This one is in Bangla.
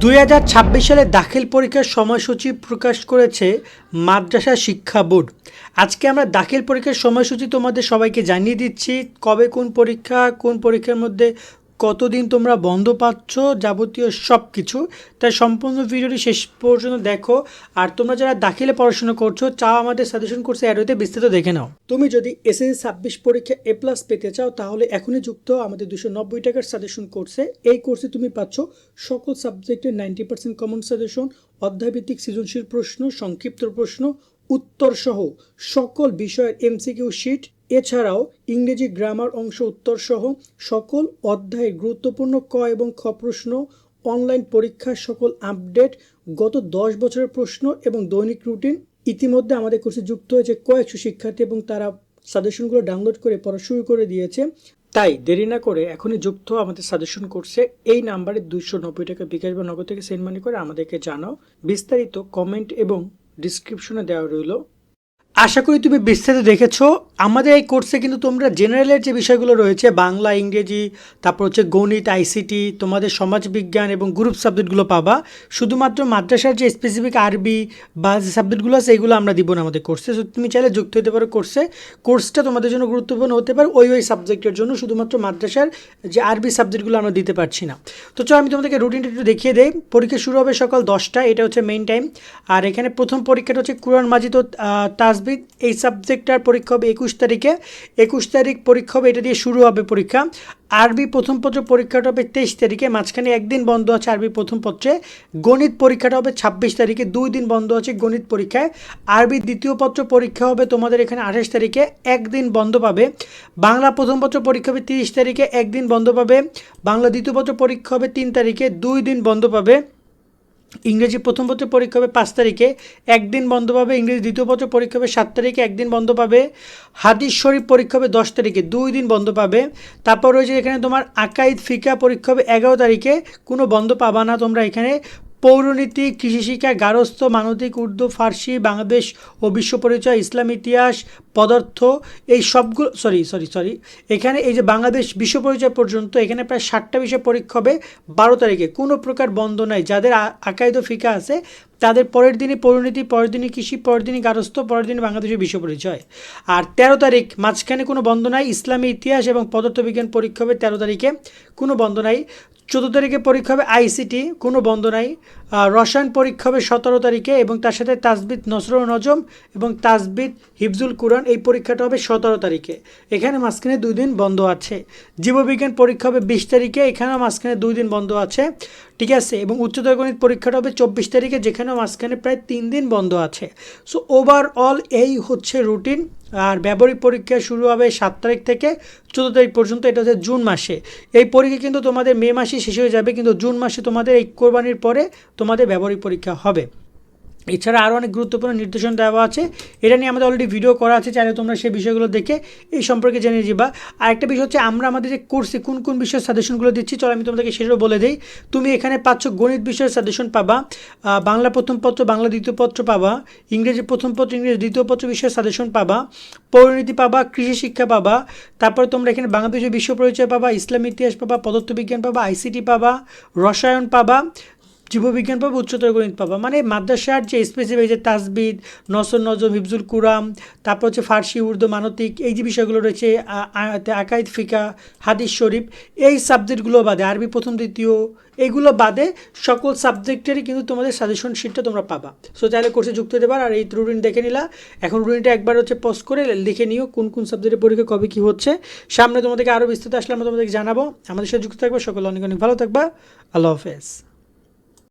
2026 সালে দাখিল পরীক্ষার সময়সূচি প্রকাশ করেছে মাদ্রাসা শিক্ষা বোর্ড। আজকে আমরা দাখিল পরীক্ষার সময়সূচি তোমাদের সবাইকে জানিয়ে দিচ্ছি, কবে কোন পরীক্ষা, কোন পরীক্ষার মধ্যে কতদিন তোমরা বন্ধ পাচ্ছ, যাবতীয় সব কিছু। তাই সম্পূর্ণ ভিডিওটি শেষ পর্যন্ত দেখো। আর তোমরা যারা দাখিলে পড়াশোনা করছো চাও আমাদের সাজেশন কোর্সে অ্যাডোতে বিস্তারিত দেখে নাও। তুমি যদি এসএসসি 26 পরীক্ষা A+ পেতে চাও তাহলে এখনই যুক্ত আমাদের 290 টাকার সাজেশন কোর্সে। এই কোর্সে তুমি পাচ্ছ সকল সাবজেক্টের 90% কমন সাজেশন, অধ্যায়ভিত্তিক সৃজনশীল প্রশ্ন, সংক্ষিপ্ত প্রশ্ন, উত্তর সহ সকল বিষয়ের MCQ শিট, এছাড়াও ইংরেজি গ্রামার অংশ উত্তর সহ সকল অধ্যায়ের গুরুত্বপূর্ণ ক এবং খ প্রশ্ন, অনলাইন পরীক্ষার সকল আপডেট, গত 10 বছরের প্রশ্ন এবং দৈনিক রুটিন। ইতিমধ্যে আমাদের কোর্সে যুক্ত হয়েছে কয়েকশো শিক্ষার্থী এবং তারা সাজেশনগুলো ডাউনলোড করে পড়া শুরু করে দিয়েছে। তাই দেরি না করে এখনই যুক্ত আমাদের সাজেশন কোর্সে। এই নাম্বারে 290 টাকা বিকাশ বা নগদ থেকে সেন্ড মানি করে আমাদেরকে জানাও। বিস্তারিত কমেন্ট এবং ডিসক্রিপশনে দেওয়া রইল। আশা করি তুমি বিস্তারিত দেখেছো। আমাদের এই কোর্সে কিন্তু তোমরা জেনারেলের যে বিষয়গুলো রয়েছে, বাংলা, ইংরেজি, তারপর হচ্ছে গণিত, আইসিটি, তোমাদের সমাজবিজ্ঞান এবং গ্রুপ সাবজেক্টগুলো পাবা। শুধুমাত্র মাদ্রাসার যে স্পেসিফিক আরবি বা যে সাবজেক্টগুলো আছে এইগুলো আমরা দিব না আমাদের কোর্সে। সো তুমি চাইলে যুক্ত হতে পারো কোর্সে। কোর্সটা তোমাদের জন্য গুরুত্বপূর্ণ হতে পারে ওই সাবজেক্টের জন্য, শুধুমাত্র মাদ্রাসার যে আরবি সাবজেক্টগুলো আমরা দিতে পারছি না। তো চলো আমি তোমাদেরকে রুটিনটা একটু দেখিয়ে দেই। পরীক্ষা শুরু হবে সকাল 10টা, এটা হচ্ছে মেইন টাইম। আর এখানে প্রথম পরীক্ষাটা হচ্ছে কুরআন মাজিদ ও তাসবিহ। এই সাবজেক্টটার পরীক্ষা হবে 21 তারিখে। 21 তারিখ পরীক্ষা হবে, এটা দিয়ে শুরু হবে পরীক্ষা। আরবি প্রথম পত্র পরীক্ষাটা হবে 23 তারিখে, মাঝখানে একদিন বন্ধ আছে আরবি প্রথম পত্রে। গণিত পরীক্ষাটা হবে 26 তারিখে, 2 দিন বন্ধ আছে গণিত পরীক্ষায়। আরবি দ্বিতীয় পত্র পরীক্ষা হবে তোমাদের এখানে 28 তারিখে, একদিন বন্ধ পাবে। বাংলা প্রথম পত্র পরীক্ষা হবে 30 তারিখে, একদিন বন্ধ পাবে। বাংলা দ্বিতীয় পত্র পরীক্ষা হবে 3 তারিখে, 2 দিন বন্ধ পাবে। ইংরেজি প্রথম পত্র পরীক্ষা হবে 5 তারিখে, একদিন বন্ধ পাবে। ইংরেজি দ্বিতীয় পত্র পরীক্ষা হবে 7 তারিখে, একদিন বন্ধ পাবে। হাদিস শরীফ পরীক্ষা হবে 10 তারিখে, 2 দিন বন্ধ পাবে। তারপর রয়েছে এখানে তোমার আকাইদ ফিকা পরীক্ষা হবে 11 তারিখে, কোনো বন্ধ পাবা না তোমরা এখানে। পৌরনীতি, কৃষি শিক্ষা, গার্হস্থ্য, মানবিক, উর্দু, ফার্সি, বাংলাদেশ ও বিশ্ব পরিচয়, ইসলাম ইতিহাস, পদার্থ, এই সবগুলো সরি এখানে এই যে বাংলাদেশ বিশ্ব পরিচয় পর্যন্ত এখানে প্রায় 60টা বিষয় পরীক্ষা হবে 12 তারিখে, কোনো প্রকার বন্ধ নাই। যাদের আকাইদ ও ফিকা আছে তাদের পরের দিনই পরিণতি, পরের দিনই কৃষি, পরের দিনই গার্হস্থ্য, পরের দিনই বাংলাদেশের বিশ্ব পরিচয়। আর 13 তারিখ মাঝখানে কোনো বন্ধ নাই। ইসলামী ইতিহাস এবং পদার্থবিজ্ঞান পরীক্ষা হবে 13 তারিখে, কোনো বন্ধ নাই। 14 তারিখে পরীক্ষা হবে আইসিটি, কোনো বন্ধ নাই। রসায়ন পরীক্ষা হবে 17 তারিখে এবং তার সাথে তাসবিদ নসরুল নজম এবং তাসবিদ হিফজুল কুরআন, এই পরীক্ষাটা হবে 17 তারিখে। এখানে মাঝখানে 2 দিন বন্ধ আছে। জীববিজ্ঞান পরীক্ষা হবে 20 তারিখে, এখানেও মাঝখানে 2 দিন বন্ধ আছে, ঠিক আছে। এবং উচ্চতর গণিত পরীক্ষাটা হবে 24 তারিখে, যেখানেও মাঝখানে প্রায় 3 দিন বন্ধ আছে। সো ওভারঅল এই হচ্ছে রুটিন। আর ব্যবহারিক পরীক্ষা শুরু হবে 7 তারিখ থেকে 14 তারিখ পর্যন্ত, এটা হচ্ছে জুন মাসে। এই পরীক্ষা কিন্তু তোমাদের মে মাসে শেষ হয়ে যাবে, কিন্তু জুন মাসে তোমাদের এই কোরবানির পরে তোমাদের ব্যবহারিক পরীক্ষা হবে। এছাড়া আরও অনেক গুরুত্বপূর্ণ নির্দেশনা দেওয়া আছে, এটা নিয়ে আমাদের অলরেডি ভিডিও করা আছে, চাইলে তোমরা সেই বিষয়গুলো দেখে এই সম্পর্কে জেনে যাবা। আর একটা বিষয় হচ্ছে আমরা আমাদের যে কোর্সে কোন কোন বিষয়ের সাজেশনগুলো দিচ্ছি, চলো আমি তোমাদেরকে সেটাও বলে দিই। তুমি এখানে পাচ্ছ গণিত বিষয়ের সাজেশন পাবা, বাংলা প্রথম পত্র, বাংলা দ্বিতীয় পত্র পাবা, ইংরেজি প্রথম পত্র, ইংরেজি দ্বিতীয় পত্র বিষয়ের সাজেশন পাবা, পরিণতি পাবা, কৃষি শিক্ষা পাবা। তারপরে তোমরা এখানে বাংলাদেশের বিশ্ব পরিচয় পাবা, ইসলাম ইতিহাস পাবা, পদার্থবিজ্ঞান পাবা, আইসিটি পাবা, রসায়ন পাবা, জীববিজ্ঞান পাবা, উচ্চতর গণিত পাবা। মানে মাদ্রাসার যে স্পেসিফিক যে তাসবিদ, নসর নজম, হিফজুল কুরআন, তারপর হচ্ছে ফার্সি, উর্দু, মানবিক, এই যে বিষয়গুলো রয়েছে, আকাইদ ফিকা, হাদিস শরীফ, এই সাবজেক্টগুলো বাদে, আরবি প্রথম দ্বিতীয়, এইগুলো বাদে সকল সাবজেক্টেরই কিন্তু তোমাদের সাজেশন শিটটা তোমরা পাবা। সো চাইলে কোর্সে যুক্ত হতে পারো। আর এই রুটিন দেখে নিলা, এখন রুটিনটা একবার হচ্ছে পজ করে লিখে নিও কোন কোন সাবজেক্টের পরীক্ষা কবে কী হচ্ছে। সামনে তোমাদেরকে আরও বিস্তারিত আসলে আমরা তোমাদেরকে জানাবো। আমাদের সাথে যুক্ত থাকবে। সকলে অনেক অনেক ভালো থাকবা। আল্লাহ হাফেজ।